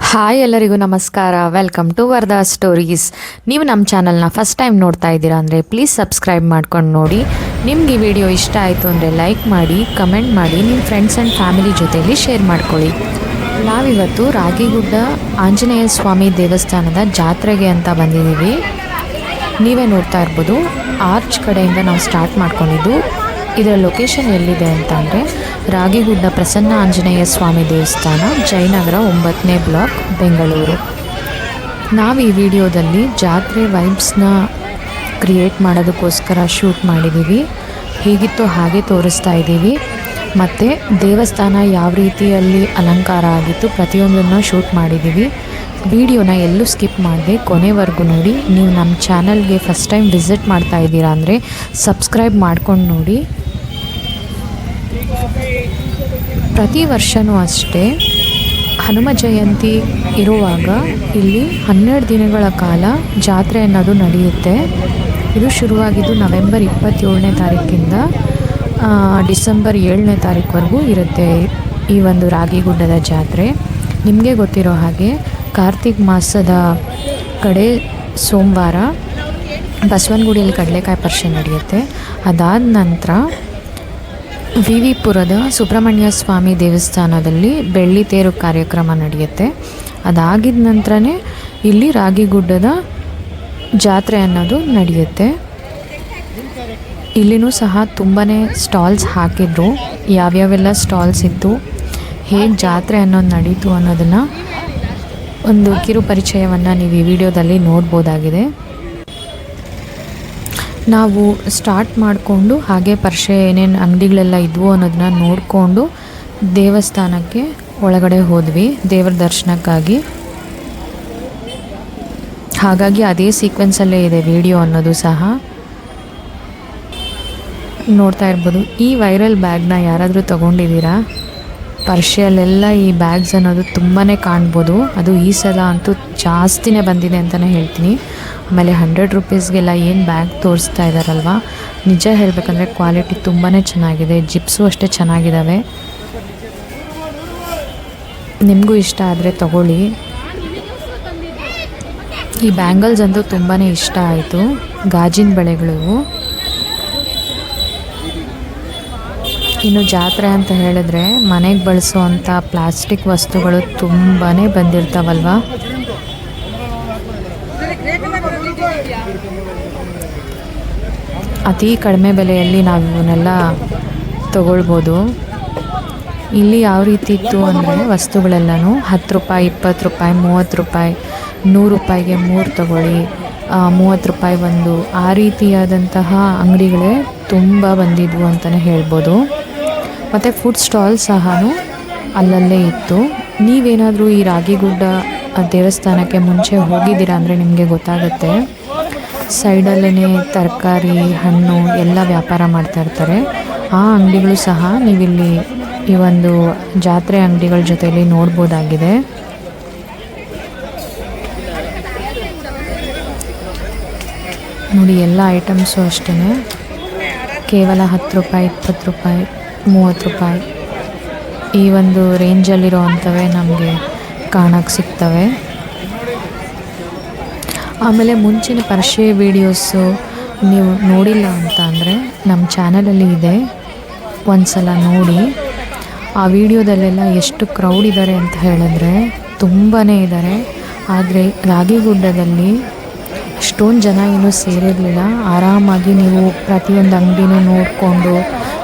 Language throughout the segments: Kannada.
ಹಾಯ್ ಎಲ್ಲರಿಗೂ ನಮಸ್ಕಾರ. Welcome to Vardha stories. ನೀವು ನಮ್ಮ ಚಾನಲ್ನ ಫಸ್ಟ್ ಟೈಮ್ ನೋಡ್ತಾ ಇದ್ದೀರಾ ಅಂದರೆ ಪ್ಲೀಸ್ ಸಬ್ಸ್ಕ್ರೈಬ್ ಮಾಡ್ಕೊಂಡು ನೋಡಿ. ನಿಮ್ಗೆ ಈ ವಿಡಿಯೋ ಇಷ್ಟ ಆಯಿತು ಅಂದರೆ ಲೈಕ್ ಮಾಡಿ, ಕಮೆಂಟ್ ಮಾಡಿ, ನಿಮ್ಮ ಫ್ರೆಂಡ್ಸ್ ಆ್ಯಂಡ್ ಫ್ಯಾಮಿಲಿ ಜೊತೆಯಲ್ಲಿ ಶೇರ್ ಮಾಡ್ಕೊಳ್ಳಿ. ನಾವಿವತ್ತು ರಾಗಿಗುಡ್ಡ ಆಂಜನೇಯ ಸ್ವಾಮಿ ದೇವಸ್ಥಾನದ ಜಾತ್ರೆಗೆ ಅಂತ ಬಂದಿದ್ದೀವಿ. ನೀವೇ ನೋಡ್ತಾ ಇರ್ಬೋದು, ಆರ್ಚ್ ಕಡೆಯಿಂದ ನಾವು ಸ್ಟಾರ್ಟ್ ಮಾಡ್ಕೊಂಡಿದ್ದು. ಇದರ ಲೊಕೇಶನ್ ಎಲ್ಲಿದೆ ಅಂತಂದರೆ ರಾಗಿಗುಡ್ಡ ಪ್ರಸನ್ನ ಆಂಜನೇಯ ಸ್ವಾಮಿ ದೇವಸ್ಥಾನ, ಜಯನಗರ 9ನೇ ಬ್ಲಾಕ್, ಬೆಂಗಳೂರು. ನಾವು ಈ ವಿಡಿಯೋದಲ್ಲಿ ಜಾತ್ರೆ ವೈಬ್ಸ್ನ ಕ್ರಿಯೇಟ್ ಮಾಡೋದಕ್ಕೋಸ್ಕರ ಶೂಟ್ ಮಾಡಿದ್ದೀವಿ. ಹೇಗಿತ್ತು ಹಾಗೆ ತೋರಿಸ್ತಾ ಇದ್ದೀವಿ. ಮತ್ತು ದೇವಸ್ಥಾನ ಯಾವ ರೀತಿಯಲ್ಲಿ ಅಲಂಕಾರ ಆಗಿತ್ತು ಪ್ರತಿಯೊಂದನ್ನು ಶೂಟ್ ಮಾಡಿದ್ದೀವಿ. ವಿಡಿಯೋನ ಎಲ್ಲೂ ಸ್ಕಿಪ್ ಮಾಡದೆ ಕೊನೆವರೆಗೂ ನೋಡಿ. ನೀವು ನಮ್ಮ ಚಾನಲ್ಗೆ ಫಸ್ಟ್ ಟೈಮ್ ವಿಸಿಟ್ ಮಾಡ್ತಾ ಇದ್ದೀರಾ ಅಂದರೆ ಸಬ್ಸ್ಕ್ರೈಬ್ ಮಾಡ್ಕೊಂಡು ನೋಡಿ. ಪ್ರತಿ ವರ್ಷವೂ ಅಷ್ಟೇ ಹನುಮ ಜಯಂತಿ ಇರುವಾಗ ಇಲ್ಲಿ 12 ದಿನಗಳ ಕಾಲ ಜಾತ್ರೆ ಅನ್ನೋದು ನಡೆಯುತ್ತೆ. ಇದು ಶುರುವಾಗಿದ್ದು ನವೆಂಬರ್ 27ನೇ ತಾರೀಕಿಂದ ಡಿಸೆಂಬರ್ 7ನೇ ತಾರೀಕುವರೆಗೂ ಇರುತ್ತೆ ಈ ಒಂದು ರಾಗಿಗುಡ್ಡದ ಜಾತ್ರೆ. ನಿಮಗೆ ಗೊತ್ತಿರೋ ಹಾಗೆ ಕಾರ್ತಿಕ್ ಮಾಸದ ಕಡೆ ಸೋಮವಾರ ಬಸವನಗುಡಿಯಲ್ಲಿ ಕಡಲೆಕಾಯಿ ಪರಿಷೆ ನಡೆಯುತ್ತೆ. ಅದಾದ ನಂತರ ವಿ ಪುರದ ಸುಬ್ರಹ್ಮಣ್ಯ ಸ್ವಾಮಿ ದೇವಸ್ಥಾನದಲ್ಲಿ ಬೆಳ್ಳಿ ತೇರು ಕಾರ್ಯಕ್ರಮ ನಡೆಯುತ್ತೆ. ಅದಾಗಿದ ನಂತರನೇ ಇಲ್ಲಿ ರಾಗಿಗುಡ್ಡದ ಜಾತ್ರೆ ಅನ್ನೋದು ನಡೆಯುತ್ತೆ. ಇಲ್ಲಿನೂ ಸಹ ತುಂಬಾ ಸ್ಟಾಲ್ಸ್ ಹಾಕಿದ್ರು. ಯಾವ್ಯಾವೆಲ್ಲ ಸ್ಟಾಲ್ಸ್ ಇತ್ತು, ಹೇಗೆ ಜಾತ್ರೆ ಅನ್ನೋದು ನಡೀತು ಅನ್ನೋದನ್ನು ಒಂದು ಕಿರು ಪರಿಚಯವನ್ನು ನೀವು ಈ ವಿಡಿಯೋದಲ್ಲಿ ನೋಡ್ಬೋದಾಗಿದೆ. ನಾವು ಸ್ಟಾರ್ಟ್ ಮಾಡಿಕೊಂಡು ಹಾಗೆ ಪರಿಷೆ ಏನೇನು ಅಂಗಡಿಗಳೆಲ್ಲ ಇದ್ವು ಅನ್ನೋದನ್ನ ನೋಡಿಕೊಂಡು ದೇವಸ್ಥಾನಕ್ಕೆ ಒಳಗಡೆ ಹೋದ್ವಿ ದೇವರ ದರ್ಶನಕ್ಕಾಗಿ. ಹಾಗಾಗಿ ಅದೇ ಸೀಕ್ವೆನ್ಸಲ್ಲೇ ಇದೆ ವಿಡಿಯೋ ಅನ್ನೋದು ಸಹ. ನೋಡ್ತಾ ಇರ್ಬೋದು, ಈ ವೈರಲ್ ಬ್ಯಾಗ್ನ ಯಾರಾದರೂ ತೊಗೊಂಡಿದ್ದೀರಾ? ಪರಿಷೆಯಲ್ಲೆಲ್ಲ ಈ ಬ್ಯಾಗ್ಸ್ ಅನ್ನೋದು ತುಂಬಾ ಕಾಣ್ಬೋದು. ಅದು ಈ ಸಲ ಅಂತೂ ಜಾಸ್ತಿನೇ ಬಂದಿದೆ ಅಂತಲೇ ಹೇಳ್ತೀನಿ. ಆಮೇಲೆ 100 ರೂಪೀಸ್ಗೆಲ್ಲ ಏನು ಬ್ಯಾಗ್ ತೋರಿಸ್ತಾ ಇದ್ದಾರಲ್ವ, ನಿಜ ಹೇಳಬೇಕಂದ್ರೆ ಕ್ವಾಲಿಟಿ ತುಂಬಾ ಚೆನ್ನಾಗಿದೆ. ಜಿಪ್ಸು ಅಷ್ಟೇ ಚೆನ್ನಾಗಿದ್ದಾವೆ. ನಿಮಗೂ ಇಷ್ಟ ಆದರೆ ತಗೊಳ್ಳಿ. ಈ ಬ್ಯಾಂಗಲ್ಸ್ ಅಂತೂ ತುಂಬಾ ಇಷ್ಟ ಆಯಿತು. ಗಾಜಿನ ಬಳೆಗಳು. ಇನ್ನು ಜಾತ್ರೆ ಅಂತ ಹೇಳಿದ್ರೆ ಮನೆಗೆ ಬಳಸುವಂಥ ಪ್ಲಾಸ್ಟಿಕ್ ವಸ್ತುಗಳು ತುಂಬಾ ಬಂದಿರ್ತಾವಲ್ವ. ಅತಿ ಕಡಿಮೆ ಬೆಲೆಯಲ್ಲಿ ನಾವು ಇವನ್ನೆಲ್ಲ ತಗೊಳ್ಬೋದು. ಇಲ್ಲಿ ಯಾವ ರೀತಿ ಇತ್ತು ಅಂದರೆ ವಸ್ತುಗಳೆಲ್ಲನೂ 10 ರೂಪಾಯಿ, 20 ರೂಪಾಯಿ, 30 ರೂಪಾಯಿ, 100 ರೂಪಾಯಿಗೆ 3 ತಗೊಳ್ಳಿ, 30 ರೂಪಾಯಿ ಒಂದು, ಆ ರೀತಿಯಾದಂತಹ ಅಂಗಡಿಗಳೇ ತುಂಬ ಬಂದಿದ್ವು ಅಂತಲೇ ಹೇಳ್ಬೋದು. ಮತ್ತು ಫುಡ್ ಸ್ಟಾಲ್ ಸಹ ಅಲ್ಲಲ್ಲೇ ಇತ್ತು. ನೀವೇನಾದರೂ ಈ ರಾಗಿಗುಡ್ಡ ದೇವಸ್ಥಾನಕ್ಕೆ ಮುಂಚೆ ಹೋಗಿದ್ದೀರಾ ಅಂದರೆ ನಿಮಗೆ ಗೊತ್ತಾಗುತ್ತೆ. ಸೈಡಲ್ಲೇ ತರಕಾರಿ, ಹಣ್ಣು ಎಲ್ಲ ವ್ಯಾಪಾರ ಮಾಡ್ತಾಯಿರ್ತಾರೆ. ಆ ಅಂಗಡಿಗಳು ಸಹ ನೀವಿಲ್ಲಿ ಈ ಒಂದು ಜಾತ್ರೆ ಅಂಗಡಿಗಳ ಜೊತೆಯಲ್ಲಿ ನೋಡ್ಬೋದಾಗಿದೆ. ನೋಡಿ, ಎಲ್ಲ ಐಟಮ್ಸು ಅಷ್ಟೇ ಕೇವಲ 10 ರೂಪಾಯಿ, 20 ರೂಪಾಯಿ, 30 ರೂಪಾಯಿ ಈ ಒಂದು ರೇಂಜಲ್ಲಿರೋ ಅಂಥವೇ ನಮಗೆ ಕಾಣಕ್ಕೆ ಸಿಗ್ತವೆ. ಆಮೇಲೆ ಮುಂಚಿನ ಪರಿಷೆ ವೀಡಿಯೋಸು ನೀವು ನೋಡಿಲ್ಲ ಅಂತ ಅಂದರೆ ನಮ್ಮ ಚಾನಲಲ್ಲಿ ಇದೆ, ಒಂದು ಸಲ ನೋಡಿ. ಆ ವಿಡಿಯೋದಲ್ಲೆಲ್ಲ ಎಷ್ಟು ಕ್ರೌಡ್ ಇದ್ದಾರೆ ಅಂತ ಹೇಳಿದ್ರೆ ತುಂಬಾ ಇದ್ದಾರೆ. ಆದರೆ ರಾಗಿಗುಡ್ಡದಲ್ಲಿ ಅಷ್ಟೊಂದು ಜನ ಏನೂ ಸೇರಿರಲಿಲ್ಲ. ಆರಾಮಾಗಿ ನೀವು ಪ್ರತಿಯೊಂದು ಅಂಗಡಿನೂ ನೋಡಿಕೊಂಡು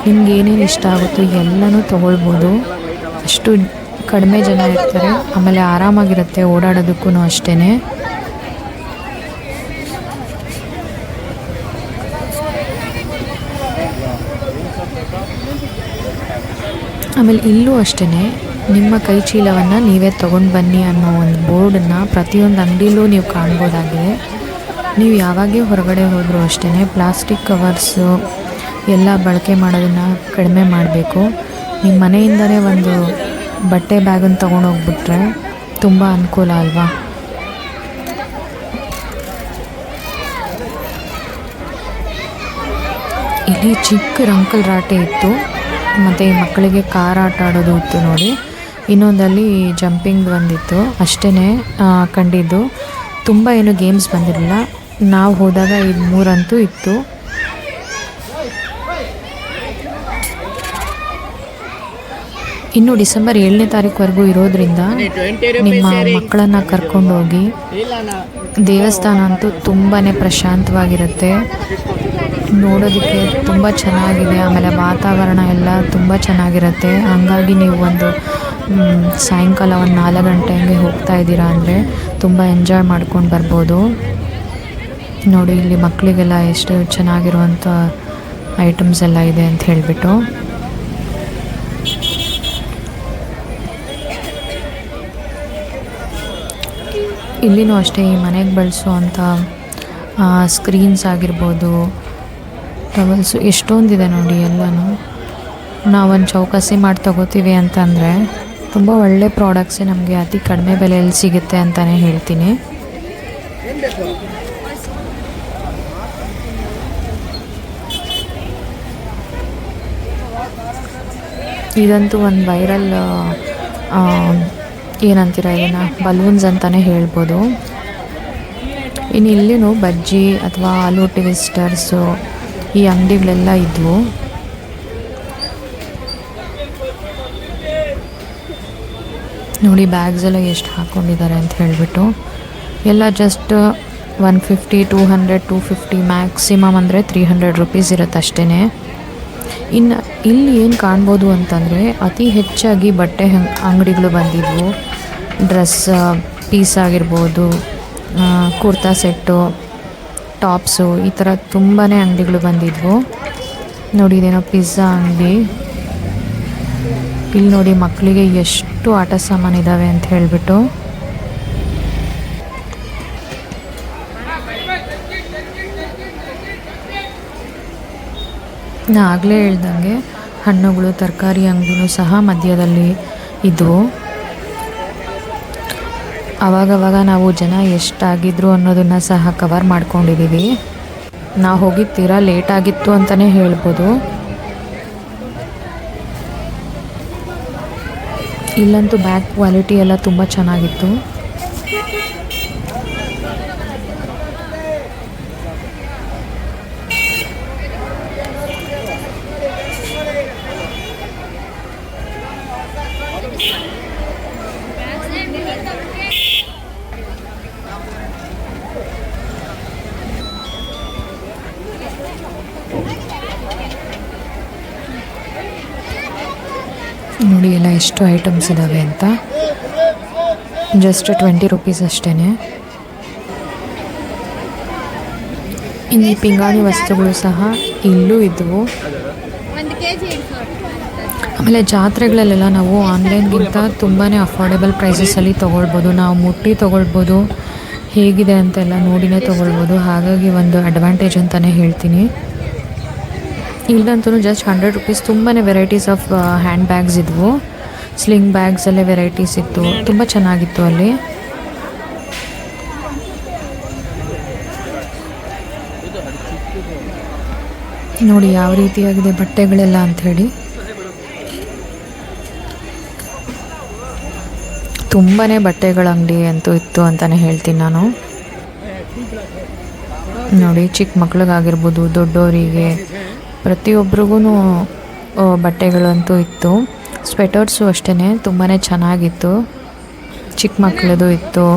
ನಿಮ್ಗೆ ಏನೇನು ಇಷ್ಟ ಆಗುತ್ತೋ ಎಲ್ಲನೂ ತೊಗೊಳ್ಬೋದು. ಅಷ್ಟು ಕಡಿಮೆ ಜನ ಇರ್ತಾರೆ. ಆಮೇಲೆ ಆರಾಮಾಗಿರುತ್ತೆ ಓಡಾಡೋದಕ್ಕೂ ಅಷ್ಟೇ. ಆಮೇಲೆ ಇಲ್ಲೂ ಅಷ್ಟೇ ನಿಮ್ಮ ಕೈ ಚೀಲವನ್ನು ನೀವೇ ತೊಗೊಂಡು ಬನ್ನಿ ಅನ್ನೋ ಒಂದು ಬೋರ್ಡನ್ನು ಪ್ರತಿಯೊಂದು ಅಂಗಡಿಲೂ ನೀವು ಕಾಣ್ಬೋದಾಗಿದೆ. ನೀವು ಯಾವಾಗೇ ಹೊರಗಡೆ ಹೋದರೂ ಅಷ್ಟೇ ಪ್ಲಾಸ್ಟಿಕ್ ಕವರ್ಸು ಎಲ್ಲ ಬಳಕೆ ಮಾಡೋದನ್ನು ಕಡಿಮೆ ಮಾಡಬೇಕು. ನಿಮ್ಮ ಮನೆಯಿಂದಲೇ ಒಂದು ಬಟ್ಟೆ ಬ್ಯಾಗನ್ನು ತೊಗೊಂಡೋಗ್ಬಿಟ್ರೆ ತುಂಬ ಅನುಕೂಲ ಅಲ್ವಾ. ಇಲ್ಲಿ ಚಿಕ್ಕ ರಂಕಲ್ ರಾಟೆ ಇತ್ತು, ಮತ್ತು ಮಕ್ಕಳಿಗೆ ಕಾರ್ ಆಟ ಆಡೋದು ಇತ್ತು ನೋಡಿ. ಇನ್ನೊಂದಲ್ಲಿ ಜಂಪಿಂಗ್ ಬಂದಿತ್ತು ಅಷ್ಟೇ ಕಂಡಿದ್ದು. ತುಂಬ ಏನು ಗೇಮ್ಸ್ ಬಂದಿರಲಿಲ್ಲ. ನಾವು ಹೋದಾಗ ಇದು 3 ಅಂತೂ ಇತ್ತು. ಇನ್ನು ಡಿಸೆಂಬರ್ 7ನೇ ತಾರೀಕುವರೆಗೂ ಇರೋದ್ರಿಂದ ನಿಮ್ಮ ಮಕ್ಕಳನ್ನು ಕರ್ಕೊಂಡೋಗಿ. ದೇವಸ್ಥಾನ ಅಂತೂ ತುಂಬಾ ಪ್ರಶಾಂತವಾಗಿರುತ್ತೆ, ನೋಡೋದಕ್ಕೆ ತುಂಬ ಚೆನ್ನಾಗಿದೆ. ಆಮೇಲೆ ವಾತಾವರಣ ಎಲ್ಲ ತುಂಬ ಚೆನ್ನಾಗಿರುತ್ತೆ. ಹಾಗಾಗಿ ನೀವು ಒಂದು ಸಾಯಂಕಾಲ ಒಂದು 4 ಗಂಟೆ ಹಂಗೆ ಹೋಗ್ತಾ ಇದ್ದೀರಾ ಅಂದರೆ ತುಂಬ ಎಂಜಾಯ್ ಮಾಡ್ಕೊಂಡು ಬರ್ಬೋದು. ನೋಡಿ ಇಲ್ಲಿ ಮಕ್ಕಳಿಗೆಲ್ಲ ಎಷ್ಟು ಚೆನ್ನಾಗಿರುವಂಥ ಐಟಮ್ಸ್ ಎಲ್ಲ ಇದೆ ಅಂತ ಹೇಳಿಬಿಟ್ಟು. ಇಲ್ಲಿನೂ ಅಷ್ಟೇ ಈ ಮನೆಗೆ ಬಳಸುವಂಥ ಸ್ಕ್ರೀನ್ಸ್ ಆಗಿರ್ಬೋದು, ಟವಲ್ಸು ಎಷ್ಟೊಂದಿದೆ ನೋಡಿ ಎಲ್ಲನೂ. ನಾವೊಂದು ಚೌಕಾಸಿ ಮಾಡಿ ತಗೋತೀವಿ ಅಂತಂದರೆ ತುಂಬ ಒಳ್ಳೆ ಪ್ರಾಡಕ್ಟ್ಸೇ ನಮಗೆ ಅತಿ ಕಡಿಮೆ ಬೆಲೆಯಲ್ಲಿ ಸಿಗುತ್ತೆ ಅಂತಲೇ ಹೇಳ್ತೀನಿ. ಇದಂತೂ ಒಂದು ವೈರಲ್ ಏನಂತೀರ ಇದನ್ನು ಬಲೂನ್ಸ್ ಅಂತಲೇ ಹೇಳ್ಬೋದು. ಇನ್ನು ಇಲ್ಲಿನೂ ಬಜ್ಜಿ ಅಥವಾ ಆಲೂ ಟ್ವಿಸ್ಟರ್ಸು ಈ ಅಂಗಡಿಗಳೆಲ್ಲ ಇದ್ವು. ನೋಡಿ ಬ್ಯಾಗ್ಸ್ ಎಲ್ಲ ಎಷ್ಟು ಹಾಕ್ಕೊಂಡಿದ್ದಾರೆ ಅಂತ ಹೇಳಿಬಿಟ್ಟು. ಎಲ್ಲ ಜಸ್ಟ್ 150, 200, 250 ಮ್ಯಾಕ್ಸಿಮಮ್ ಅಂದರೆ 300 ರುಪೀಸ್ ಇರುತ್ತೆ ಅಷ್ಟೇ. ಇನ್ನು ಇಲ್ಲಿ ಏನು ಕಾಣ್ಬೋದು ಅಂತಂದರೆ ಅತಿ ಹೆಚ್ಚಾಗಿ ಬಟ್ಟೆ ಅಂಗಡಿಗಳು ಬಂದಿದ್ವು. ಡ್ರೆಸ್ ಪೀಸ್ ಆಗಿರ್ಬೋದು, ಕುರ್ತಾ ಸೆಟ್ಟು, ಟಾಪ್ಸು, ಈ ಥರ ತುಂಬಾ ಅಂಗಡಿಗಳು ಬಂದಿದ್ವು. ನೋಡಿ ಇದೇನೋ ಪಿಜ್ಜಾ ಅಂಗಡಿ. ಇಲ್ಲಿ ನೋಡಿ ಮಕ್ಕಳಿಗೆ ಎಷ್ಟು ಆಟ ಸಾಮಾನಿದ್ದಾವೆ ಅಂತ ಹೇಳಿಬಿಟ್ಟು. ನಾ ಆಗಲೇ ಹೇಳ್ದಂಗೆ ಹಣ್ಣುಗಳು ತರಕಾರಿ ಅಂಗಡಿನೂ ಸಹ ಮಧ್ಯದಲ್ಲಿ ಇದ್ವು. ಆವಾಗವಾಗ ನಾವು ಜನ ಎಷ್ಟಾಗಿದ್ರು ಅನ್ನೋದನ್ನು ಸಹ ಕವರ್ ಮಾಡ್ಕೊಂಡಿದ್ದೀವಿ. ನಾವು ಹೋಗಿದ್ದು ತೀರಾ ಲೇಟ್ ಆಗಿತ್ತು ಅಂತಲೇ ಹೇಳ್ಬೋದು. ಇಲ್ಲಂತೂ ಬ್ಯಾಗ್ ಕ್ವಾಲಿಟಿ ಎಲ್ಲ ತುಂಬ ಚೆನ್ನಾಗಿತ್ತು. ನೋಡಿ ಎಲ್ಲ ಎಷ್ಟು ಐಟಮ್ಸ್ ಇದ್ದಾವೆ ಅಂತ. ಜಸ್ಟ್ 20 ರುಪೀಸ್ ಅಷ್ಟೇ. ಇನ್ನು ಈ ಪಿಂಗಾಣಿ ವಸ್ತುಗಳು ಸಹ ಇಲ್ಲೂ ಇದ್ದವು. ಆಮೇಲೆ ಜಾತ್ರೆಗಳಲ್ಲೆಲ್ಲ ನಾವು ಆನ್ಲೈನ್ಗಿಂತ ತುಂಬಾ ಅಫೋರ್ಡೆಬಲ್ ಪ್ರೈಸಸಲ್ಲಿ ತೊಗೊಳ್ಬೋದು. ನಾವು ಮುಟ್ಟಿ ತೊಗೊಳ್ಬೋದು, ಹೇಗಿದೆ ಅಂತೆಲ್ಲ ನೋಡಿನೇ ತೊಗೊಳ್ಬೋದು. ಹಾಗಾಗಿ ಒಂದು ಅಡ್ವಾಂಟೇಜ್ ಅಂತಲೇ ಹೇಳ್ತೀನಿ. ಇಲ್ಲಂತೂ ಜಸ್ಟ್ 100 ರುಪೀಸ್ ತುಂಬಾ ವೆರೈಟೀಸ್ ಆಫ್ ಹ್ಯಾಂಡ್ ಬ್ಯಾಗ್ಸ್ ಇದ್ವು. ಸ್ಲಿಂಗ್ ಬ್ಯಾಗ್ಸಲ್ಲೇ ವೆರೈಟೀಸ್ ಇತ್ತು, ತುಂಬ ಚೆನ್ನಾಗಿತ್ತು ಅಲ್ಲಿ. ನೋಡಿ ಯಾವ ರೀತಿಯಾಗಿದೆ ಬಟ್ಟೆಗಳೆಲ್ಲ ಅಂಥೇಳಿ. ತುಂಬಾ ಬಟ್ಟೆಗಳ ಅಂಗಡಿ ಅಂತೂ ಇತ್ತು ಅಂತಲೇ ಹೇಳ್ತೀನಿ ನಾನು. ನೋಡಿ ಚಿಕ್ಕ ಮಕ್ಳಿಗಾಗಿರ್ಬೋದು, ದೊಡ್ಡವರಿಗೆ, ಪ್ರತಿಯೊಬ್ಬರಿಗೂ ಬಟ್ಟೆಗಳಂತೂ ಇತ್ತು. ಸ್ವೆಟರ್ಸು ಅಷ್ಟೇ ತುಂಬಾ ಚೆನ್ನಾಗಿತ್ತು. ಚಿಕ್ಕ ಮಕ್ಕಳದು ಇತ್ತು.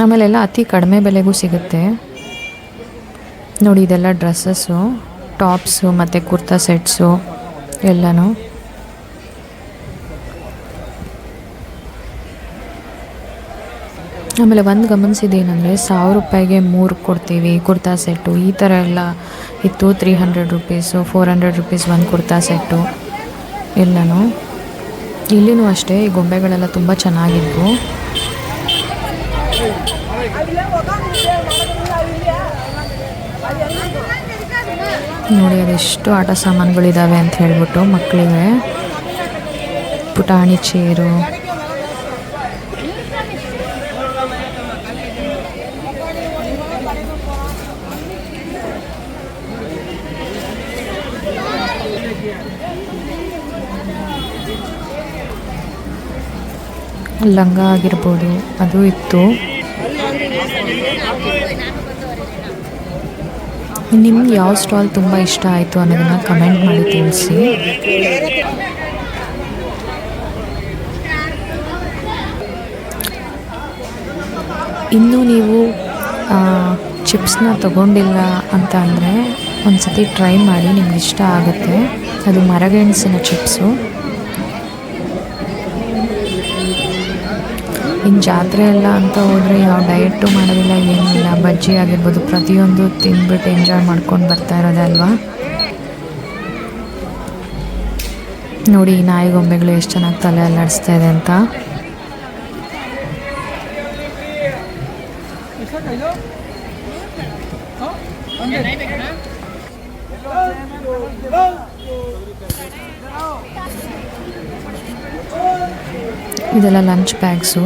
ಆಮೇಲೆಲ್ಲ ಅತಿ ಕಡಿಮೆ ಬೆಲೆಗೂ ಸಿಗುತ್ತೆ. ನೋಡಿ ಇದೆಲ್ಲ ಡ್ರೆಸ್ಸಸ್ಸು, ಟಾಪ್ಸು ಮತ್ತು ಕುರ್ತಾ ಸೆಟ್ಸು ಎಲ್ಲನೂ. ಆಮೇಲೆ ಒಂದು ಗಮನಿಸಿದ್ದೇನೆಂದರೆ 1000 ರೂಪಾಯಿಗೆ 3 ಕೊಡ್ತೀವಿ ಕುರ್ತಾ ಸೆಟ್ಟು, ಈ ಥರ ಎಲ್ಲ ಇತ್ತು. 300 ರುಪೀಸು, 400 ರುಪೀಸ್ ಒಂದು ಕುರ್ತಾ ಸೆಟ್ಟು ಎಲ್ಲನೂ. ಇಲ್ಲಿನೂ ಅಷ್ಟೇ ಈ ಗೊಂಬೆಗಳೆಲ್ಲ ತುಂಬ ಚೆನ್ನಾಗಿದ್ವು. ನೋಡಿ ಅದೆಷ್ಟು ಆಟ ಸಾಮಾನುಗಳಿದ್ದಾವೆ ಅಂತ ಹೇಳ್ಬಿಟ್ಟು ಮಕ್ಕಳಿಗೆ. ಪುಟಾಣಿ ಚೇರು, ಲಂಗ ಆಗಿರ್ಬೋದು ಅದು ಇತ್ತು. ನಿಮ್ಗೆ ಯಾವ ಸ್ಟಾಲ್ ತುಂಬ ಇಷ್ಟ ಆಯಿತು ಅನ್ನೋದನ್ನು ಕಮೆಂಟ್ ಮಾಡಿ ತಿಳಿಸಿ. ಇನ್ನೂ ನೀವು ಚಿಪ್ಸ್ನ ತಗೊಂಡಿಲ್ಲ ಅಂತ ಅಂದರೆ ಒಂದು ಸತಿ ಟ್ರೈ ಮಾಡಿ, ನಿಮ್ಗೆ ಇಷ್ಟ ಆಗುತ್ತೆ. ಅದು ಮರಗೆಣಸಿನ ಚಿಪ್ಸು. ಇನ್ನು ಜಾತ್ರೆ ಎಲ್ಲ ಅಂತ ಹೋದರೆ ಯಾವ ಡಯೆಟ್ಟು ಮಾಡೋದಿಲ್ಲ, ಏನಿಲ್ಲ. ಬಜ್ಜಿ ಆಗಿರ್ಬೋದು ಪ್ರತಿಯೊಂದು ತಿಂದ್ಬಿಟ್ಟು ಎಂಜಾಯ್ ಮಾಡ್ಕೊಂಡು ಬರ್ತಾ ಇರೋದಲ್ವಾ. ನೋಡಿ ಈ ನಾಯಿ ಗೊಂಬೆಗಳು ಎಷ್ಟು ಚೆನ್ನಾಗಿ ತಲೆ ಅಲ್ಲಾಡಿಸ್ತಾ ಇದೆ ಅಂತ. ಇದೆಲ್ಲ ಲಂಚ್ ಬ್ಯಾಗ್ಸು.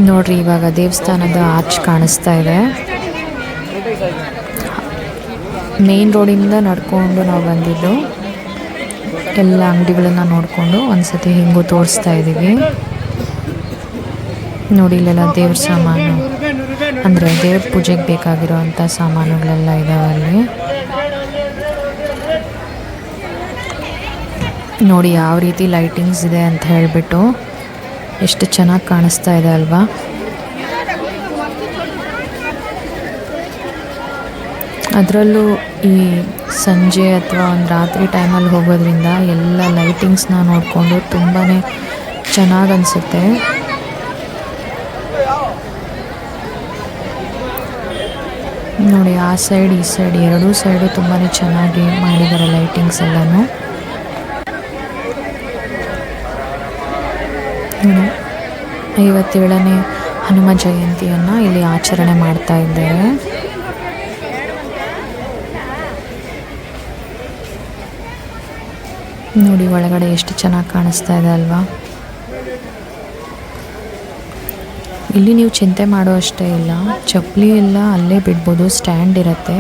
ನೋಡ್ರಿ ಇವಾಗ ದೇವಸ್ಥಾನದ ಆರ್ಚ್ ಕಾಣಿಸ್ತಾ ಇದೆ. ಮೇನ್ ರೋಡಿಂದ ನಡ್ಕೊಂಡು ನಾವು ಬಂದಿದ್ದು. ಎಲ್ಲ ಅಂಗಡಿಗಳನ್ನ ನೋಡಿಕೊಂಡು ಒಂದ್ಸತಿ ಹಿಂಗೂ ತೋರಿಸ್ತಾ ಇದ್ದೀವಿ. ನೋಡಿ ಇಲ್ಲೆಲ್ಲ ದೇವ್ರ ಸಾಮಾನು, ಅಂದರೆ ದೇವ್ರ ಪೂಜೆಗೆ ಬೇಕಾಗಿರೋ ಅಂಥ ಸಾಮಾನುಗಳೆಲ್ಲ ಇದಾವೆ ಅಲ್ಲಿ. ನೋಡಿ ಯಾವ ರೀತಿ ಲೈಟಿಂಗ್ಸ್ ಇದೆ ಅಂತ ಹೇಳಿಬಿಟ್ಟು ಎಷ್ಟು ಚೆನ್ನಾಗಿ ಕಾಣಿಸ್ತಾ ಇದೆ ಅಲ್ವಾ. ಅದರಲ್ಲೂ ಈ ಸಂಜೆ ಅಥವಾ ಒಂದು ರಾತ್ರಿ ಟೈಮಲ್ಲಿ ಹೋಗೋದ್ರಿಂದ ಎಲ್ಲ ಲೈಟಿಂಗ್ಸ್ನ ನೋಡಿಕೊಂಡು ತುಂಬಾ ಚೆನ್ನಾಗಿ ಅನಿಸುತ್ತೆ. ನೋಡಿ ಆ ಸೈಡ್ ಈ ಸೈಡ್ ಎರಡೂ ಸೈಡು ತುಂಬಾ ಚೆನ್ನಾಗಿ ಮಾಡಿದ್ದಾರೆ ಲೈಟಿಂಗ್ಸ್ ಎಲ್ಲನೂ. 57ನೇ ಹನುಮ ಜಯಂತಿಯನ್ನು ಇಲ್ಲಿ ಆಚರಣೆ ಮಾಡ್ತಾ ಇದ್ದಾರೆ. ನೋಡಿ ಒಳಗಡೆ ಎಷ್ಟು ಚೆನ್ನಾಗಿ ಕಾಣಿಸ್ತಾ ಇದೆ ಅಲ್ವಾ. ಇಲ್ಲಿ ನೀವು ಚಿಂತೆ ಮಾಡೋ ಅಷ್ಟೇ ಇಲ್ಲ, ಚಪ್ಪಲಿ ಎಲ್ಲ ಅಲ್ಲೇ ಬಿಡ್ಬೋದು. ಸ್ಟ್ಯಾಂಡ್ ಇರುತ್ತೆ,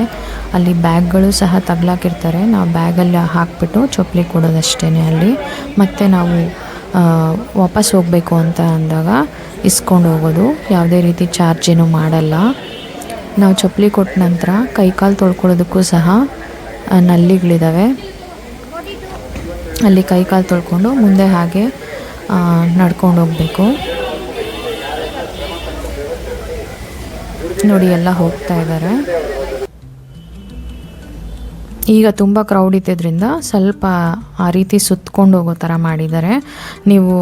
ಅಲ್ಲಿ ಬ್ಯಾಗ್ಗಳು ಸಹ ತಗ್ಲಾಕಿರ್ತಾರೆ. ನಾವು ಬ್ಯಾಗಲ್ಲಿ ಹಾಕಿಬಿಟ್ಟು ಚಪ್ಪಲಿ ಕೊಡೋದಷ್ಟೇ ಅಲ್ಲಿ. ಮತ್ತು ನಾವು ವಾಪಸ್ ಹೋಗಬೇಕು ಅಂತ ಅಂದಾಗ ಇಸ್ಕೊಂಡು ಹೋಗೋದು. ಯಾವುದೇ ರೀತಿ ಚಾರ್ಜ್ ಏನೂ ಮಾಡಲ್ಲ. ನಾವು ಚಪ್ಪಲಿ ಕೊಟ್ಟ ನಂತರ ಕೈಕಾಲು ತೊಳ್ಕೊಳ್ಳೋದಕ್ಕೂ ಸಹ ನಲ್ಲಿಗಳಿದ್ದಾವೆ. ಅಲ್ಲಿ ಕೈಕಾಲು ತೊಳ್ಕೊಂಡು ಮುಂದೆ ಹಾಗೆ ನಡ್ಕೊಂಡು ಹೋಗಬೇಕು. ನೋಡಿ ಎಲ್ಲ ಹೋಗ್ತಾ ಇದ್ದಾರೆ. ಈಗ ತುಂಬ ಕ್ರೌಡ್ ಇದ್ದಿದ್ದರಿಂದ ಸ್ವಲ್ಪ ಆ ರೀತಿ ಸುತ್ತಕೊಂಡು ಹೋಗೋ ಥರ ಮಾಡಿದ್ದಾರೆ. ನೀವು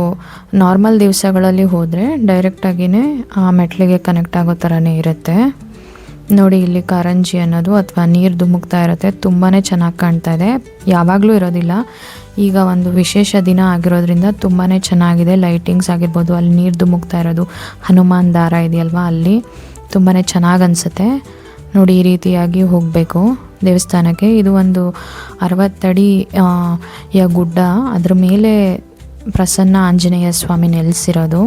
ನಾರ್ಮಲ್ ದಿವಸಗಳಲ್ಲಿ ಹೋದರೆ ಡೈರೆಕ್ಟಾಗಿಯೇ ಆ ಮೆಟ್ಲಿಗೆ ಕನೆಕ್ಟ್ ಆಗೋ ಥರನೇ ಇರುತ್ತೆ. ನೋಡಿ ಇಲ್ಲಿ ಕಾರಂಜಿ ಅನ್ನೋದು ಅಥವಾ ನೀರು ಧುಮುಕ್ತಾ ಇರುತ್ತೆ. ತುಂಬಾ ಚೆನ್ನಾಗಿ ಕಾಣ್ತಾ ಇದೆ. ಯಾವಾಗಲೂ ಇರೋದಿಲ್ಲ, ಈಗ ಒಂದು ವಿಶೇಷ ದಿನ ಆಗಿರೋದ್ರಿಂದ ತುಂಬಾ ಚೆನ್ನಾಗಿದೆ. ಲೈಟಿಂಗ್ಸ್ ಆಗಿರ್ಬೋದು, ಅಲ್ಲಿ ನೀರು ಧುಮುಕ್ತಾ ಇರೋದು, ಹನುಮಾನ್ ದಾರ ಇದೆಯಲ್ವ ಅಲ್ಲಿ ತುಂಬಾ ಚೆನ್ನಾಗಿ ಅನಿಸುತ್ತೆ. ನೋಡಿ ಈ ರೀತಿಯಾಗಿ ಹೋಗಬೇಕು ದೇವಸ್ಥಾನಕ್ಕೆ. ಇದು ಒಂದು 60 ಅಡಿಯ ಗುಡ್ಡ, ಅದ್ರ ಮೇಲೆ ಪ್ರಸನ್ನ ಆಂಜನೇಯ ಸ್ವಾಮಿ ನೆಲೆಸಿರೋದು.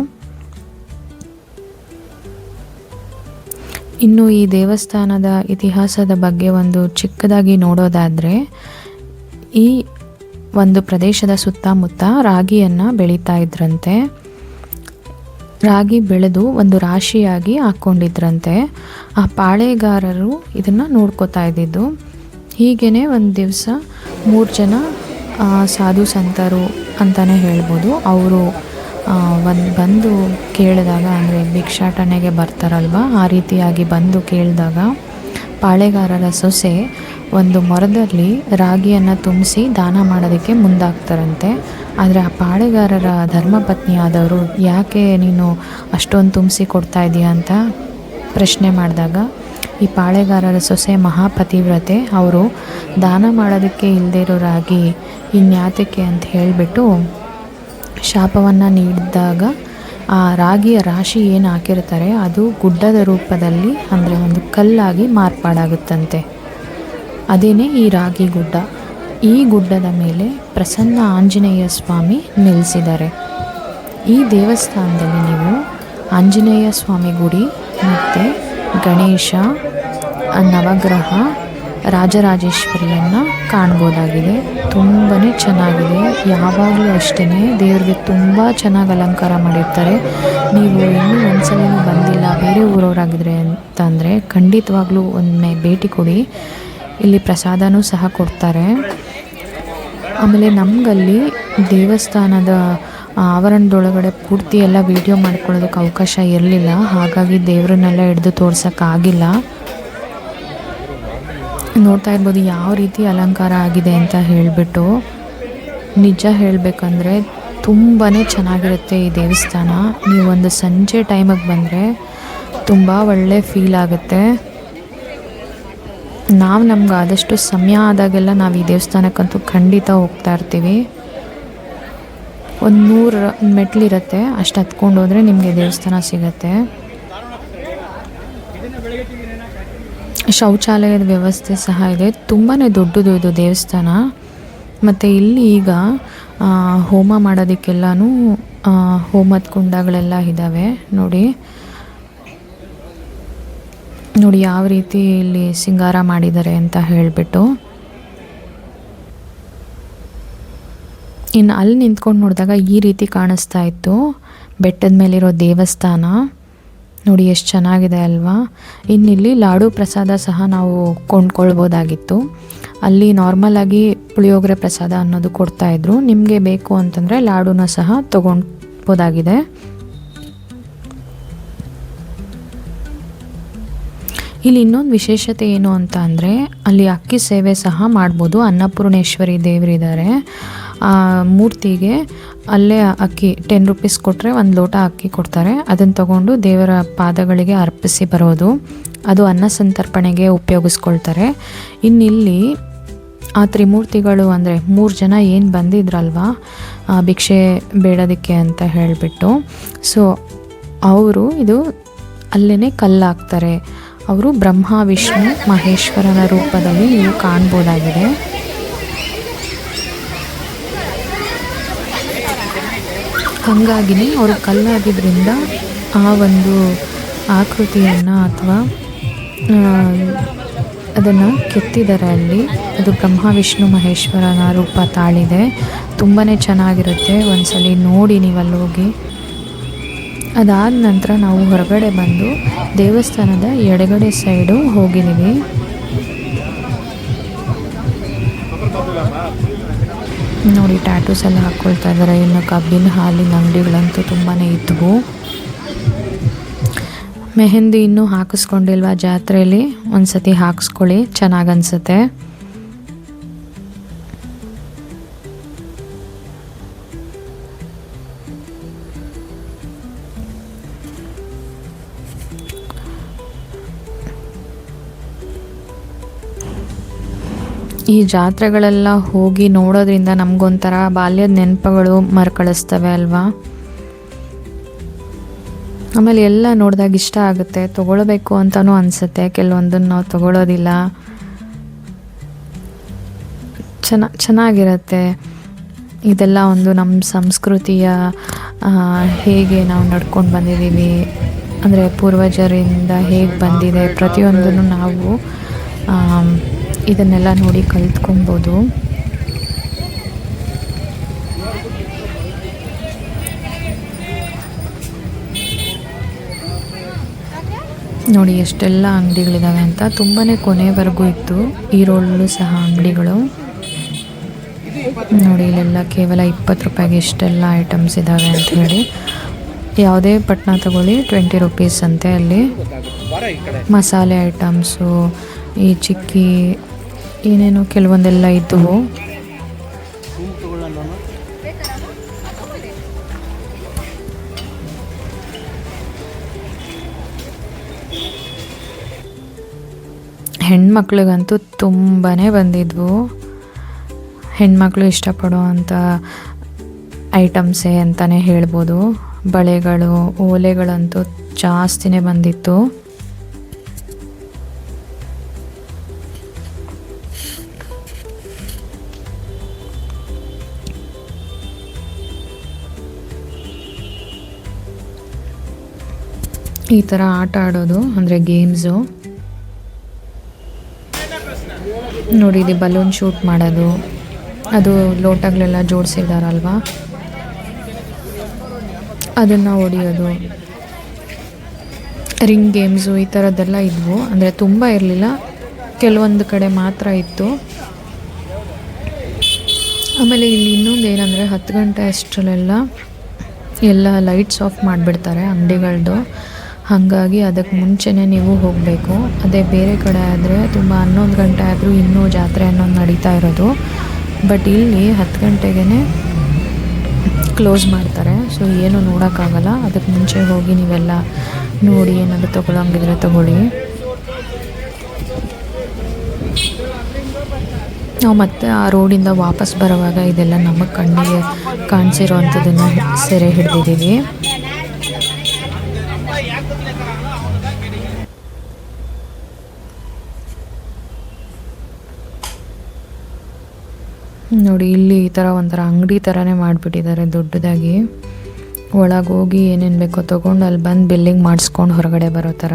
ಇನ್ನು ಈ ದೇವಸ್ಥಾನದ ಇತಿಹಾಸದ ಬಗ್ಗೆ ಒಂದು ಚಿಕ್ಕದಾಗಿ ನೋಡೋದಾದರೆ, ಈ ಒಂದು ಪ್ರದೇಶದ ಸುತ್ತಮುತ್ತ ರಾಗಿಯನ್ನು ಬೆಳೀತಾ ಇದ್ರಂತೆ. ರಾಗಿ ಬೆಳೆದು ಒಂದು ರಾಶಿಯಾಗಿ ಹಾಕ್ಕೊಂಡಿದ್ರಂತೆ. ಆ ಪಾಳೆಗಾರರು ಇದನ್ನು ನೋಡ್ಕೋತಾ ಇದ್ದಿದ್ದು. ಹೀಗೇ ಒಂದು ದಿವಸ 3 ಜನ ಸಾಧು ಸಂತರು ಅಂತಲೇ ಹೇಳ್ಬೋದು, ಅವರು ಬಂದು ಕೇಳಿದಾಗ, ಅಂದರೆ ಭಿಕ್ಷಾಟನೆಗೆ ಬರ್ತಾರಲ್ವ, ಆ ರೀತಿಯಾಗಿ ಬಂದು ಕೇಳಿದಾಗ ಪಾಳೆಗಾರರ ಸೊಸೆ ಒಂದು ಮೊರದಲ್ಲಿ ರಾಗಿಯನ್ನು ತುಂಬಿಸಿ ದಾನ ಮಾಡೋದಕ್ಕೆ ಮುಂದಾಗ್ತಾರಂತೆ. ಆದರೆ ಆ ಪಾಳೆಗಾರರ ಧರ್ಮಪತ್ನಿಯಾದವರು ಯಾಕೆ ನೀನು ಅಷ್ಟೊಂದು ತುಂಬಿಸಿ ಕೊಡ್ತಾ ಇದೀಯ ಅಂತ ಪ್ರಶ್ನೆ ಮಾಡಿದಾಗ ಈ ಪಾಳೆಗಾರರ ಸೊಸೆ ಮಹಾಪತಿವ್ರತೆ, ಅವರು ದಾನ ಮಾಡೋದಕ್ಕೆ ಇಲ್ಲದೇ ಇರೋ ರಾಗಿ ಇನ್ಯಾತಕ್ಕೆ ಅಂತ ಹೇಳಿಬಿಟ್ಟು ಶಾಪವನ್ನು ನೀಡಿದಾಗ ಆ ರಾಗಿಯ ರಾಶಿ ಏನು ಹಾಕಿರ್ತಾರೆ ಅದು ಗುಡ್ಡದ ರೂಪದಲ್ಲಿ ಅಂದರೆ ಒಂದು ಕಲ್ಲಾಗಿ ಮಾರ್ಪಾಡಾಗುತ್ತಂತೆ. ಅದೇನೇ ಈ ರಾಗಿ ಗುಡ್ಡ. ಈ ಗುಡ್ಡದ ಮೇಲೆ ಪ್ರಸನ್ನ ಆಂಜನೇಯ ಸ್ವಾಮಿ ನೆಲೆಸಿದ್ದಾರೆ. ಈ ದೇವಸ್ಥಾನದಲ್ಲಿ ನೀವು ಆಂಜನೇಯ ಸ್ವಾಮಿ ಗುಡಿ ಮತ್ತು ಗಣೇಶ, ನವಗ್ರಹ, ರಾಜರಾಜೇಶ್ವರಿಯನ್ನು ಕಾಣ್ಬೋದಾಗಿದೆ. ತುಂಬಾ ಚೆನ್ನಾಗಿದೆ. ಯಾವಾಗಲೂ ಅಷ್ಟೇ ದೇವರಿಗೆ ತುಂಬ ಚೆನ್ನಾಗಿ ಅಲಂಕಾರ ಮಾಡಿರ್ತಾರೆ. ನೀವು ಇನ್ನೂ ಒಂದ್ಸಲ ಬಂದಿಲ್ಲ, ಬೇರೆ ಊರವರಾಗಿದ್ರೆ ಅಂತಂದರೆ ಖಂಡಿತವಾಗ್ಲೂ ಒಮ್ಮೆ ಭೇಟಿ ಕೊಡಿ. ಇಲ್ಲಿ ಪ್ರಸಾದನೂ ಸಹ ಕೊಡ್ತಾರೆ. ಆಮೇಲೆ ನಮಗಲ್ಲಿ ದೇವಸ್ಥಾನದ ಆವರಣದೊಳಗಡೆ ಪೂರ್ತಿ ಎಲ್ಲ ವೀಡಿಯೋ ಮಾಡ್ಕೊಳ್ಳೋದಕ್ಕೆ ಅವಕಾಶ ಇರಲಿಲ್ಲ. ಹಾಗಾಗಿ ದೇವರನ್ನೆಲ್ಲ ಹಿಡಿದು ತೋರ್ಸೋಕ್ಕಾಗಿಲ್ಲ. ನೋಡ್ತಾ ಇರ್ಬೋದು ಯಾವ ರೀತಿ ಅಲಂಕಾರ ಆಗಿದೆ ಅಂತ ಹೇಳಿಬಿಟ್ಟು. ನಿಜ ಹೇಳಬೇಕಂದ್ರೆ ತುಂಬಾ ಚೆನ್ನಾಗಿರುತ್ತೆ ಈ ದೇವಸ್ಥಾನ. ನೀವೊಂದು ಸಂಜೆ ಟೈಮಿಗೆ ಬಂದರೆ ತುಂಬ ಒಳ್ಳೆ ಫೀಲ್ ಆಗುತ್ತೆ. ನಮ್ಗೆ ಆದಷ್ಟು ಸಮಯ ಆದಾಗೆಲ್ಲ ನಾವು ಈ ದೇವಸ್ಥಾನಕ್ಕಂತೂ ಖಂಡಿತ ಹೋಗ್ತಾ ಇರ್ತೀವಿ. ಒಂದು 100 ಮೆಟ್ಲಿರುತ್ತೆ, ಅಷ್ಟು ಹತ್ಕೊಂಡು ಹೋದರೆ ನಿಮಗೆ ದೇವಸ್ಥಾನ ಸಿಗುತ್ತೆ. ಶೌಚಾಲಯದ ವ್ಯವಸ್ಥೆ ಸಹ ಇದೆ. ತುಂಬಾ ದೊಡ್ಡದು ಇದು ದೇವಸ್ಥಾನ. ಮತ್ತು ಇಲ್ಲಿ ಈಗ ಹೋಮ ಮಾಡೋದಕ್ಕೆಲ್ಲನೂ ಹೋಮದ ಕುಂಡಗಳೆಲ್ಲ ಇದ್ದಾವೆ. ನೋಡಿ ಯಾವ ರೀತಿ ಇಲ್ಲಿ ಸಿಂಗಾರ ಮಾಡಿದ್ದಾರೆ ಅಂತ ಹೇಳಿಬಿಟ್ಟು. ಇನ್ನು ಅಲ್ಲಿ ನಿಂತ್ಕೊಂಡು ನೋಡಿದಾಗ ಈ ರೀತಿ ಕಾಣಿಸ್ತಾ ಇತ್ತು ಬೆಟ್ಟದ ಮೇಲಿರೋ ದೇವಸ್ಥಾನ. ನೋಡಿ ಎಷ್ಟು ಚೆನ್ನಾಗಿದೆ ಅಲ್ವಾ. ಇನ್ನಿಲ್ಲಿ ಲಾಡು ಪ್ರಸಾದ ಸಹ ನಾವು ಕೊಂಡ್ಕೊಳ್ಬೋದಾಗಿತ್ತು. ಅಲ್ಲಿ ನಾರ್ಮಲಾಗಿ ಪುಳಿಯೋಗರೆ ಪ್ರಸಾದ ಅನ್ನೋದು ಕೊಡ್ತಾಯಿದ್ರು. ನಿಮಗೆ ಬೇಕು ಅಂತಂದರೆ ಲಾಡುನ ಸಹ ತೊಗೊಳ್ಬೋದಾಗಿದೆ. ಇಲ್ಲಿ ಇನ್ನೊಂದು ವಿಶೇಷತೆ ಏನು ಅಂತ ಅಂದರೆ ಅಲ್ಲಿ ಅಕ್ಕಿ ಸೇವೆ ಸಹ ಮಾಡ್ಬೋದು. ಅನ್ನಪೂರ್ಣೇಶ್ವರಿ ದೇವರಿದ್ದಾರೆ. ಆ ಮೂರ್ತಿಗೆ ಅಲ್ಲೇ ಅಕ್ಕಿ 10 ರೂಪೀಸ್ ಕೊಟ್ಟರೆ 1 ಲೋಟ ಅಕ್ಕಿ ಕೊಡ್ತಾರೆ. ಅದನ್ನು ತಗೊಂಡು ದೇವರ ಪಾದಗಳಿಗೆ ಅರ್ಪಿಸಿ ಬರೋದು. ಅದು ಅನ್ನ ಸಂತರ್ಪಣೆಗೆ ಉಪಯೋಗಿಸ್ಕೊಳ್ತಾರೆ. ಇನ್ನಿಲ್ಲಿ ಆ ತ್ರಿಮೂರ್ತಿಗಳು ಅಂದರೆ 3 ಜನ ಏನು ಬಂದಿದ್ರಲ್ವ ಭಿಕ್ಷೆ ಬೇಡೋದಕ್ಕೆ ಅಂತ ಹೇಳಿಬಿಟ್ಟು, ಸೊ ಅವರು ಇದು ಅಲ್ಲೇ ಕಲ್ಲಾಕ್ತಾರೆ. ಅವರು ಬ್ರಹ್ಮ ವಿಷ್ಣು ಮಹೇಶ್ವರನ ರೂಪದಲ್ಲಿ ನೀವು ಕಾಣ್ಬೋದಾಗಿದೆ. ಹಾಗಾಗಿನೇ ಅವರು ಕಲ್ಲಾಗಿದ್ದರಿಂದ ಆ ಒಂದು ಆಕೃತಿಯನ್ನು ಅಥವಾ ಅದನ್ನು ಕೆತ್ತಿದ್ದಾರೆ ಅಲ್ಲಿ. ಅದು ಬ್ರಹ್ಮ ವಿಷ್ಣು ಮಹೇಶ್ವರನ ರೂಪ ತಾಳಿದೆ. ತುಂಬಾ ಚೆನ್ನಾಗಿರುತ್ತೆ. ಒಂದ್ಸಲಿ ನೋಡಿ ನೀವಲ್ಲಿ ಹೋಗಿ. ಅದಾದ ನಂತರ ನಾವು ಹೊರಗಡೆ ಬಂದು ದೇವಸ್ಥಾನದ ಎಡಗಡೆ ಸೈಡು ಹೋಗಿದ್ದೀವಿ. ನೋಡಿ ಟ್ಯಾಟೂಸ್ ಎಲ್ಲ ಹಾಕ್ಕೊಳ್ತಾ ಇದ್ದಾರೆ. ಇನ್ನು ಕಬ್ಬಿನ ಹಾಲಿನ ಅಂಗಡಿಗಳಂತೂ ತುಂಬಾ ಇದ್ವು. ಮೆಹಂದಿ ಇನ್ನೂ ಹಾಕಿಸ್ಕೊಂಡಿಲ್ವಾ ಜಾತ್ರೆಯಲ್ಲಿ? ಒಂದ್ಸತಿ ಹಾಕಿಸ್ಕೊಳ್ಳಿ, ಚೆನ್ನಾಗನ್ಸುತ್ತೆ. ಈ ಜಾತ್ರೆಗಳೆಲ್ಲ ಹೋಗಿ ನೋಡೋದ್ರಿಂದ ನಮಗೊಂಥರ ಬಾಲ್ಯದ ನೆನಪುಗಳು ಮರುಕಳಿಸ್ತವೆ ಅಲ್ವಾ. ಆಮೇಲೆ ಎಲ್ಲ ನೋಡಿದಾಗ ಇಷ್ಟ ಆಗುತ್ತೆ, ತೊಗೊಳ್ಬೇಕು ಅಂತಲೂ ಅನಿಸುತ್ತೆ. ಕೆಲವೊಂದನ್ನು ನಾವು ತೊಗೊಳ್ಳೋದಿಲ್ಲ. ಚೆನ್ನಾಗಿರುತ್ತೆ. ಇದೆಲ್ಲ ಒಂದು ನಮ್ಮ ಸಂಸ್ಕೃತಿಯ ಹೇಗೆ ನಾವು ನಡ್ಕೊಂಡು ಬಂದಿದ್ದೀವಿ ಅಂದರೆ ಪೂರ್ವಜರಿಂದ ಹೇಗೆ ಬಂದಿದೆ ಪ್ರತಿಯೊಂದನ್ನು ನಾವು ಇದನ್ನೆಲ್ಲ ನೋಡಿ ಕಲಿತ್ಕೊಬೋದು. ನೋಡಿ ಎಷ್ಟೆಲ್ಲ ಅಂಗಡಿಗಳಿದ್ದಾವೆ ಅಂತ. ತುಂಬಾ ಕೊನೆವರೆಗೂ ಇತ್ತು. ಈರೋಳಲ್ಲೂ ಸಹ ಅಂಗಡಿಗಳು ನೋಡಿ. ಇಲ್ಲೆಲ್ಲ ಕೇವಲ 20 ರೂಪಾಯಿಗೆ ಇಷ್ಟೆಲ್ಲ ಐಟಮ್ಸ್ ಇದ್ದಾವೆ ಅಂತ ಹೇಳಿ. ಯಾವುದೇ ಪಟ್ಟಣ ತಗೊಳ್ಳಿ 20 ರೂಪೀಸ್ ಅಂತೆ. ಅಲ್ಲಿ ಮಸಾಲೆ ಐಟಮ್ಸು, ಈ ಚಿಕ್ಕಿ ಏನೇನೋ ಕೆಲವೊಂದೆಲ್ಲ ಇದ್ದವು. ಹೆಣ್ಮಕ್ಳಿಗಂತೂ ತುಂಬಾ ಬಂದಿದ್ವು. ಹೆಣ್ಮಕ್ಳು ಇಷ್ಟಪಡುವಂಥ ಐಟಮ್ಸೇ ಅಂತಲೇ ಹೇಳ್ಬೋದು. ಬಳೆಗಳು, ಓಲೆಗಳಂತೂ ಜಾಸ್ತಿನೇ ಬಂದಿತ್ತು. ಈ ಥರ ಆಟ ಆಡೋದು ಅಂದರೆ ಗೇಮ್ಸು ನೋಡಿ. ಇದು ಬಲೂನ್ ಶೂಟ್ ಮಾಡೋದು, ಅದು ಲೋಟಗಳೆಲ್ಲ ಜೋಡಿಸಿದಾರಲ್ವ ಅದನ್ನು ಹೊಡಿಯೋದು, ರಿಂಗ್ ಗೇಮ್ಸು ಈ ಥರದ್ದೆಲ್ಲ ಇದ್ವು. ಅಂದರೆ ತುಂಬ ಇರಲಿಲ್ಲ, ಕೆಲವೊಂದು ಕಡೆ ಮಾತ್ರ ಇತ್ತು. ಆಮೇಲೆ ಇಲ್ಲಿ ಇನ್ನೊಂದು ಏನಂದರೆ 10 ಗಂಟೆ ಅಷ್ಟರಲ್ಲೆಲ್ಲ ಎಲ್ಲ ಲೈಟ್ಸ್ ಆಫ್ ಮಾಡಿಬಿಡ್ತಾರೆ ಅಂಗಡಿಗಳದ್ದು. ಹಾಗಾಗಿ ಅದಕ್ಕೆ ಮುಂಚೆನೇ ನೀವು ಹೋಗಬೇಕು. ಅದೇ ಬೇರೆ ಕಡೆ ಆದರೆ ತುಂಬ 11 ಗಂಟೆ ಆದರೂ ಇನ್ನೂ ಜಾತ್ರೆ ಅನ್ನೋದು ನಡೀತಾ ಇರೋದು. ಬಟ್ ಇಲ್ಲಿ 10 ಗಂಟೆಗೇ ಕ್ಲೋಸ್ ಮಾಡ್ತಾರೆ. ಸೊ ಏನು ನೋಡೋಕ್ಕಾಗಲ್ಲ. ಅದಕ್ಕೆ ಮುಂಚೆ ಹೋಗಿ ನೀವೆಲ್ಲ ನೋಡಿ ಏನಾದರೂ ತೊಗೊಳಂಗಿದ್ರೆ ತೊಗೊಳ್ಳಿ. ನಾವು ಮತ್ತೆ ಆ ರೋಡಿಂದ ವಾಪಸ್ ಬರೋವಾಗ ಇದೆಲ್ಲ ನಮಗೆ ಕಣ್ಣಿಗೆ ಕಾಣಿಸಿರೋವಂಥದ್ದನ್ನು ಸೆರೆ ಹಿಡಿದಿದ್ದೀವಿ. ನೋಡಿ ಇಲ್ಲಿ ಈ ಥರ ಒಂಥರ ಅಂಗಡಿ ಥರನೇ ಮಾಡಿಬಿಟ್ಟಿದ್ದಾರೆ ದೊಡ್ಡದಾಗಿ. ಒಳಗೆ ಹೋಗಿ ಏನೇನು ಬೇಕೋ ತೊಗೊಂಡು ಅಲ್ಲಿ ಬಂದು ಬಿಲ್ಲಿಂಗ್ ಮಾಡಿಸ್ಕೊಂಡು ಹೊರಗಡೆ ಬರೋ ಥರ.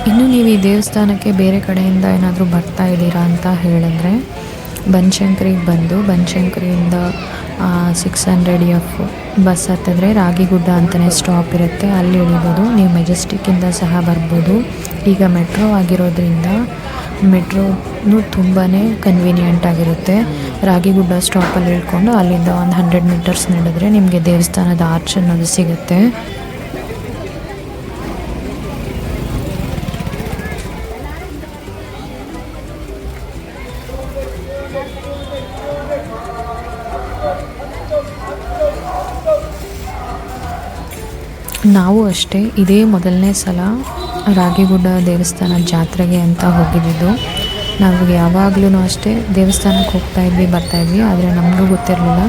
ಇನ್ನು ನೀವು ಈ ದೇವಸ್ಥಾನಕ್ಕೆ ಬೇರೆ ಕಡೆಯಿಂದ ಏನಾದರೂ ಬರ್ತಾ ಇದ್ದೀರಾ ಅಂತ ಹೇಳಿದ್ರೆ ಬನಶಂಕರಿಗೆ ಬಂದು ಬನಶಂಕರಿಯಿಂದ 600 ಎಫ್ ಬಸ್ ಹತ್ತಿದ್ರೆ ರಾಗಿಗುಡ್ಡ ಅಂತಲೇ ಸ್ಟಾಪ್ ಇರುತ್ತೆ, ಅಲ್ಲಿ ಇಳಿಬೋದು. ನೀವು ಮೆಜೆಸ್ಟಿಕ್ಕಿಂದ ಸಹ ಬರ್ಬೋದು. ಈಗ ಮೆಟ್ರೋ ಆಗಿರೋದ್ರಿಂದ ಮೆಟ್ರೋನು ತುಂಬಾ ಕನ್ವೀನಿಯೆಂಟ್ ಆಗಿರುತ್ತೆ. ರಾಗಿಗುಡ್ಡ ಸ್ಟಾಪಲ್ಲಿ ಇಳ್ಕೊಂಡು ಅಲ್ಲಿಂದ ಒಂದು 100 ಮೀಟರ್ಸ್ ನಡೆದ್ರೆ ನಿಮಗೆ ದೇವಸ್ಥಾನದ ಆರ್ಚ್ ಅನ್ನೋದು ಸಿಗುತ್ತೆ. ನಾವು ಅಷ್ಟೇ ಇದೇ ಮೊದಲನೇ ಸಲ ರಾಗಿಗುಡ್ಡ ದೇವಸ್ಥಾನ ಜಾತ್ರೆಗೆ ಅಂತ ಹೋಗಿದ್ದು. ನಾವು ಯಾವಾಗಲೂ ಅಷ್ಟೇ ದೇವಸ್ಥಾನಕ್ಕೆ ಹೋಗ್ತಾಯಿದ್ವಿ ಬರ್ತಾಯಿದ್ವಿ, ಆದರೆ ನಮಗೂ ಗೊತ್ತಿರಲಿಲ್ಲ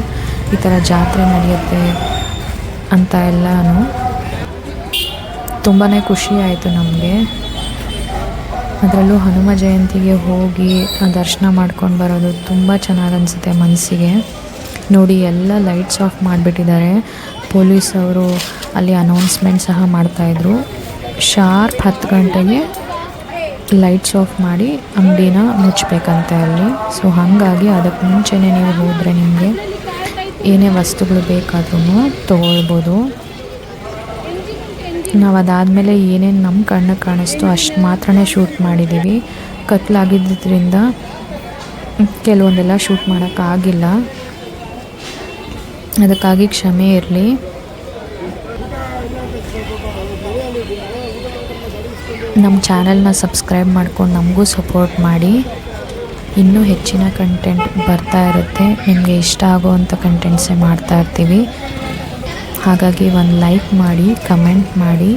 ಈ ಥರ ಜಾತ್ರೆ ನಡೆಯುತ್ತೆ ಅಂತ ಎಲ್ಲನೂ. ತುಂಬಾ ಖುಷಿ ಆಯಿತು ನಮಗೆ. ಅದರಲ್ಲೂ ಹನುಮ ಜಯಂತಿಗೆ ಹೋಗಿ ದರ್ಶನ ಮಾಡ್ಕೊಂಡು ಬರೋದು ತುಂಬ ಚೆನ್ನಾಗಿ ಅನಿಸುತ್ತೆ ಮನಸ್ಸಿಗೆ. ನೋಡಿ ಎಲ್ಲ ಲೈಟ್ಸ್ ಆಫ್ ಮಾಡಿಬಿಟ್ಟಿದ್ದಾರೆ. ಪೊಲೀಸವರು ಅಲ್ಲಿ ಅನೌನ್ಸ್ಮೆಂಟ್ ಸಹ ಮಾಡ್ತಾಯಿದ್ರು, ಶಾರ್ಪ್ 10 ಗಂಟೆಗೆ ಲೈಟ್ಸ್ ಆಫ್ ಮಾಡಿ ಅಂಗಡಿನ ಮುಚ್ಚಬೇಕಂತೆ ಅಲ್ಲಿ. ಸೊ ಹಾಗಾಗಿ ಅದಕ್ಕೆ ಮುಂಚೆನೇ ನೀವು ಹೋದರೆ ನಿಮಗೆ ಏನೇ ವಸ್ತುಗಳು ಬೇಕಾದ್ರೂ ತೊಗೊಳ್ಬೋದು. ನಾವು ಅದಾದಮೇಲೆ ಏನೇನು ನಮ್ಮ ಕಣ್ಣಿಗೆ ಕಾಣಿಸ್ತೋ ಅಷ್ಟು ಮಾತ್ರನೇ ಶೂಟ್ ಮಾಡಿದ್ದೀವಿ. ಕತ್ಲಾಗಿದ್ದರಿಂದ ಕೆಲವೊಂದೆಲ್ಲ ಶೂಟ್ ಮಾಡೋಕ್ಕಾಗಿಲ್ಲ, ಅದಕ್ಕಾಗಿ ಕ್ಷಮೆ ಇರಲಿ. ನಮ್ಮ ಚಾನಲ್ನ ಸಬ್ಸ್ಕ್ರೈಬ್ ಮಾಡ್ಕೊಂಡು ನಮಗೂ ಸಪೋರ್ಟ್ ಮಾಡಿ. ಇನ್ನೂ ಹೆಚ್ಚಿನ ಕಂಟೆಂಟ್ ಬರ್ತಾ ಇರುತ್ತೆ, ನಿಮಗೆ ಇಷ್ಟ ಆಗೋವಂಥ ಕಂಟೆಂಟ್ಸೇ ಮಾಡ್ತಾ ಇರ್ತೀವಿ. ಹಾಗಾಗಿ ಒಂದು ಲೈಕ್ ಮಾಡಿ, ಕಮೆಂಟ್ ಮಾಡಿ,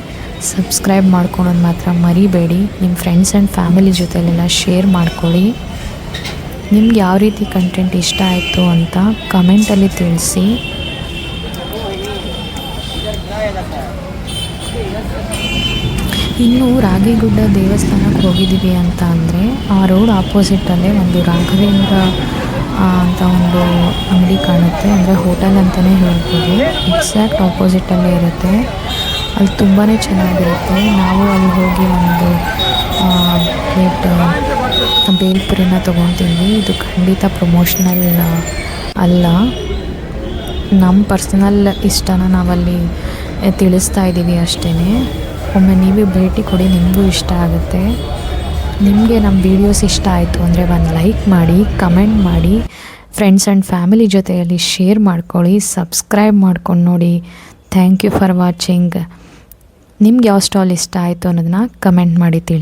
ಸಬ್ಸ್ಕ್ರೈಬ್ ಮಾಡ್ಕೊಳೋದು ಮಾತ್ರ ಮರಿಬೇಡಿ. ನಿಮ್ಮ ಫ್ರೆಂಡ್ಸ್ ಆ್ಯಂಡ್ ಫ್ಯಾಮಿಲಿ ಜೊತೆಲೆಲ್ಲ ಶೇರ್ ಮಾಡ್ಕೊಳ್ಳಿ. ನಿಮ್ಗೆ ಯಾವ ರೀತಿ ಕಂಟೆಂಟ್ ಇಷ್ಟ ಆಯಿತು ಅಂತ ಕಮೆಂಟಲ್ಲಿ ತಿಳಿಸಿ. ಇನ್ನು ರಾಗಿಗುಡ್ಡ ದೇವಸ್ಥಾನಕ್ಕೆ ಹೋಗಿದ್ದೀವಿ ಅಂತ ಅಂದರೆ ಆ ರೋಡ್ ಆಪೋಸಿಟಲ್ಲೇ ಒಂದು ರಾಘವೇಂದ್ರ ಅಂತ ಒಂದು ಅಂಗಡಿ ಕಾಣುತ್ತೆ. ಅಂದರೆ ಹೋಟೆಲ್ ಅಂತಲೇ ಹೇಳ್ಬೋದು. ಎಕ್ಸಾಕ್ಟ್ ಆಪೋಸಿಟಲ್ಲೇ ಇರುತ್ತೆ. ಅಲ್ಲಿ ತುಂಬಾ ಚೆನ್ನಾಗಿರುತ್ತೆ. ನಾವು ಅಲ್ಲಿ ಹೋಗಿ ಒಂದು ಪ್ಲೇಟ್ ಬೇಲ್ಪುರಿನ ತೊಗೊತೀವಿ. ಇದು ಖಂಡಿತ ಪ್ರಮೋಷ್ನಲ್ ಅಲ್ಲ. ನಮ್ಮ ಪರ್ಸನಲ್ ಇಷ್ಟನ ನಾವಲ್ಲಿ ತಿಳಿಸ್ತಾ ಇದ್ದೀವಿ ಅಷ್ಟೇ. ಒಮ್ಮೆ ನೀವು ಭೇಟಿ ಕೊಡಿ, ನಿಮಗೂ ಇಷ್ಟ ಆಗುತ್ತೆ. ನಿಮಗೆ ನಮ್ಮ ವೀಡಿಯೋಸ್ ಇಷ್ಟ ಆಯಿತು ಅಂದರೆ ಒಂದು ಲೈಕ್ ಮಾಡಿ, ಕಮೆಂಟ್ ಮಾಡಿ, ಫ್ರೆಂಡ್ಸ್ ಆ್ಯಂಡ್ ಫ್ಯಾಮಿಲಿ ಜೊತೆಯಲ್ಲಿ ಶೇರ್ ಮಾಡ್ಕೊಳ್ಳಿ, ಸಬ್ಸ್ಕ್ರೈಬ್ ಮಾಡ್ಕೊಂಡು ನೋಡಿ. Thank you for watching. ನಿಮ್ಗೆ ಯಾವ ಸ್ಟಾಲ್ ಇಷ್ಟ ಆಯಿತು ಅನ್ನೋದನ್ನ ಕಮೆಂಟ್ ಮಾಡಿ ತಿಳಿಸಿ.